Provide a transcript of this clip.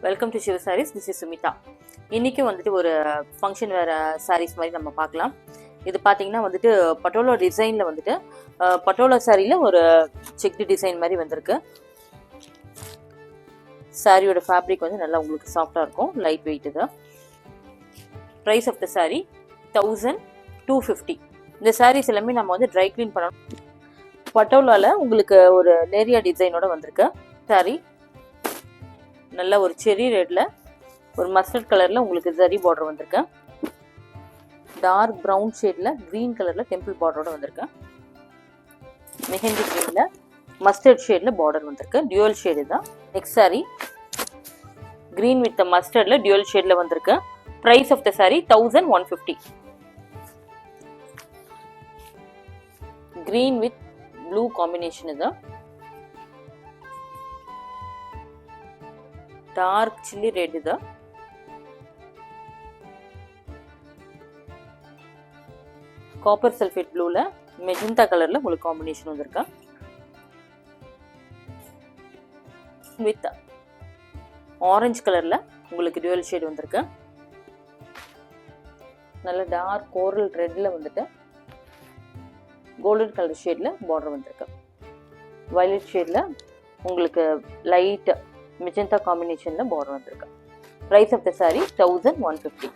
Welcome to Siva sarees. This is Sumitha. இன்றைக்கும் வந்துட்டு ஒரு ஃபங்க்ஷன் வேறு சாரீஸ் மாதிரி நம்ம பார்க்கலாம். இது பார்த்தீங்கன்னா வந்துட்டு பட்டோலா டிசைனில் வந்துட்டு பட்டோலா சாரியில் ஒரு செக்டு டிசைன் மாதிரி வந்திருக்கு. சாரியோட ஃபேப்ரிக் வந்து நல்லா உங்களுக்கு சாஃப்டாக இருக்கும், லைட் வெயிட். இது ப்ரைஸ் ஆஃப் த சாரீ 1250. இந்த சாரீஸ் எல்லாமே நம்ம வந்து ட்ரை க்ளீன் பண்ணணும். பட்டோலாவில் உங்களுக்கு ஒரு நேரியா டிசைனோட வந்திருக்கு. சாரீ நல்ல ஒரு செரி ரெட்ல ஒரு மஸ்டர்ட் கலர்ல உங்களுக்கு ஜரி பார்டர் வந்திருக்கு. டார்க் பிரவுன் ஷேட்ல கிரீன் கலர்ல டெம்பிள் பார்டரோட வந்திருக்கு. மெஹந்தி கிரீன்ல மஸ்டர்ட் ஷேட்ல பார்டர் வந்திருக்கு. டியூவல் ஷேடு தான். நெக்ஸ்ட் சாரி கிரீன் வித் மஸ்டர்ட்ல டியூவல் ஷேட்ல வந்திருக்கு. Price of the sari 1150. Green with blue combination. இது டார்க் சில்லி ரெட். இது காப்பர் சல்ஃபேட் ப்ளூல மெஜந்தா கலர்ல உங்களுக்கு காம்பினேஷன் வந்திருக்கு. வித் ஆரஞ்சு கலர்ல உங்களுக்கு டியூவல் ஷேட் வந்திருக்கு. நல்ல டார்க் கோரல் ரெட்ல வந்துட்டு கோல்டன் கலர் ஷேட்ல பார்டர் வந்திருக்கு. வயலட் ஷேட்ல உங்களுக்கு லைட் மெஜந்தா காம்பினேஷன்ல பார்டர் வந்திருக்கு. Price of the sari 1150.